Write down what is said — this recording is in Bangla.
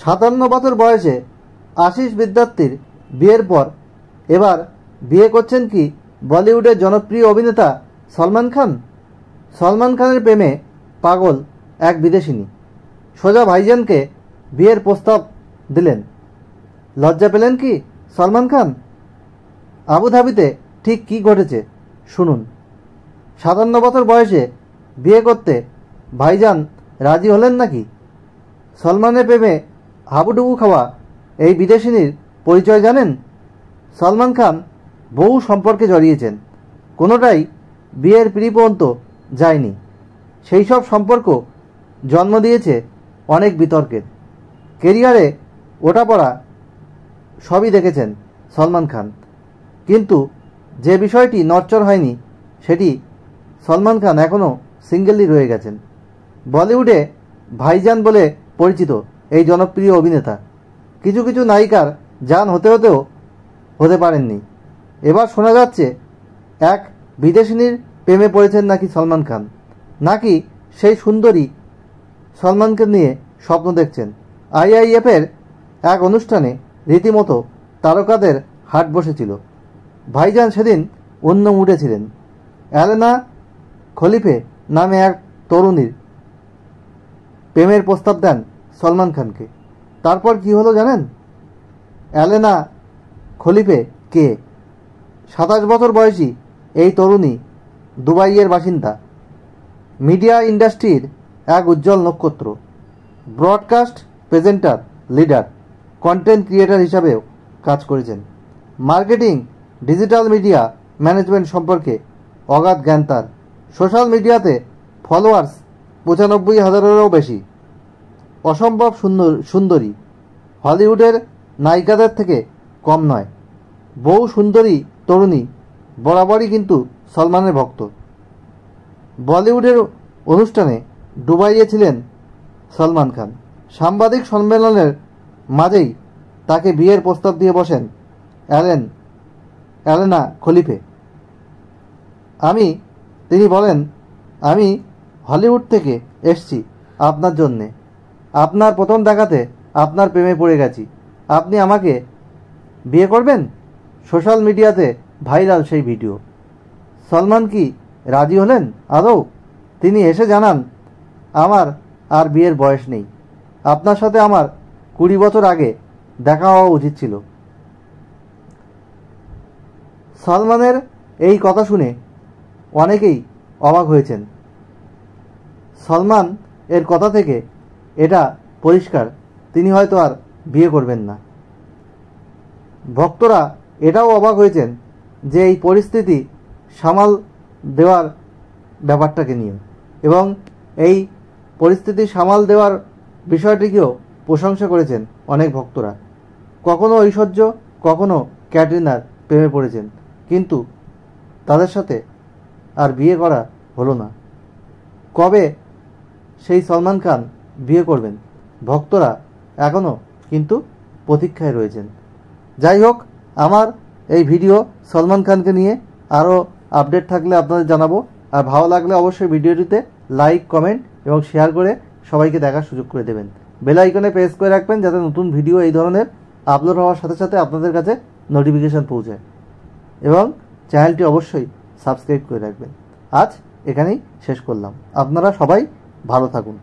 57 বছর বয়সে আশিস বিদ্যার্থীর বিয়ের পর এবার বিয়ে করছেন কি বলিউডের জনপ্রিয় অভিনেতা সলমান খান। সলমান খানের প্রেমে পাগল এক বিদেশিনী সোজা ভাইজানকে বিয়ের প্রস্তাব দিলেন। লজ্জা পেলেন কি সলমান খান? আবুধাবিতে ঠিক কী ঘটেছে শুনুন। 57 বছর বয়সে বিয়ে করতে ভাইজান রাজি হলেন নাকি? সলমানের প্রেমে হাবুডুবু খাওয়া এই বিদেশিনীর পরিচয় জানেন? সলমান খান বহু সম্পর্কে জড়িয়েছেন, কোনোটাই বিয়ের পিঁড়ি পর্যন্ত যায়নি। সেই সব সম্পর্ক জন্ম দিয়েছে অনেক বিতর্কের। কেরিয়ারে ওঠাপড়া সবই দেখেছেন সলমান খান, কিন্তু যে বিষয়টি নড়চড় হয়নি সেটি সলমান খান এখনও সিঙ্গেলই রয়ে গেছেন। বলিউডে ভাইজান বলে পরিচিত এই জনপ্রিয় অভিনেতা কিছু কিছু নায়িকার জান হতে হতেও হতে পারেননি। এবার শোনা যাচ্ছে এক বিদেশিনীর প্রেমে পড়েছেন নাকি সলমান খান, নাকি সেই সুন্দরী সলমানকে নিয়ে স্বপ্ন দেখছেন। আইআইএফের এক অনুষ্ঠানে রীতিমতো তারকাদের হাট বসেছিল। ভাইজান সেদিন অন্য মুডে ছিলেন। অ্যালেনা খলিফে নামে এক তরুণীর প্রেমের প্রস্তাব দেন সলমান খানকে। তারপর কি হলো জানেন? অ্যালেনা খলিফে কে? 27 বছর বয়সী এই তরুণী দুবাইয়ের বাসিন্দা, মিডিয়া ইন্ডাস্ট্রির এক উজ্জ্বল নক্ষত্র, broadcast presenter, leader, content creator হিসাবেও কাজ করেছেন। মার্কেটিং, ডিজিটাল মিডিয়া ম্যানেজমেন্ট সম্পর্কে অগাধ জ্ঞান তার। সোশ্যাল মিডিয়াতে ফলোয়ার্স 95,000-এরও বেশি। অসম্ভব সুন্দরী, হলিউডের নায়িকাদের থেকে কম নয়। বহু সুন্দরী তরুণী বরাবরই কিন্তু সলমানের ভক্ত। বলিউডের অনুষ্ঠানে দুবাইয়ে ছিলেন সলমান খান। সাংবাদিক সম্মেলনের মাঝেই তাকে বিয়ের প্রস্তাব দিয়ে বসেন অ্যালেনা খলিফে। তিনি বলেন, আমি হলিউড থেকে এসছি আপনার জন্যে। আপনার প্রথম দেখাতে আপনার প্রেমে পড়ে গেছি। আপনি আমাকে বিয়ে করবেন? সোশ্যাল মিডিয়াতে ভাইরাল সেই ভিডিও। সলমান কি রাজি হলেন আদৌ? তিনি এসে জানান, আমার আর বিয়ের বয়স নেই। আপনার সাথে আমার 20 বছর আগে দেখা হওয়া উচিত ছিল। সলমানের এই কথা শুনে অনেকেই অবাক হয়েছেন। সলমান এর কথা থেকে এটা পরিষ্কার তিনি হয়তো আর বিয়ে করবেন না। ভক্তরা এটাও অবাক হয়েছেন যে এই পরিস্থিতি সামাল দেওয়ার ব্যাপারটাকে নিয়ে, এবং এই পরিস্থিতি সামাল দেওয়ার বিষয়টিকেও প্রশংসা করেছেন অনেক ভক্তরা। কখনো ঐশ্বর্য, কখনো ক্যাটরিনার প্রেমে পড়েছেন, কিন্তু তাদের সাথে আর বিয়ে করা হলো না। কবে সেই সলমান খান বিয়ে করবেন ভক্তরা এখনও কিন্তু প্রতীক্ষায় রয়েছেন। যাই হোক, আমার এই ভিডিও সলমান খানকে নিয়ে আরও আপডেট থাকলে আপনাদের জানাবো। আর ভালো লাগলে অবশ্যই ভিডিওটিতে লাইক, কমেন্ট এবং শেয়ার করে সবাইকে দেখার সুযোগ করে দেবেন। বেল আইকনে প্রেস করে রাখবেন যাতে নতুন ভিডিও এই ধরনের আপলোড হওয়ার সাথে সাথে আপনাদের কাছে নোটিফিকেশান পৌঁছায়, এবং চ্যানেলটি অবশ্যই সাবস্ক্রাইব করে রাখবেন। আজ এখানেই শেষ করলাম। আপনারা সবাই ভালো থাকুন।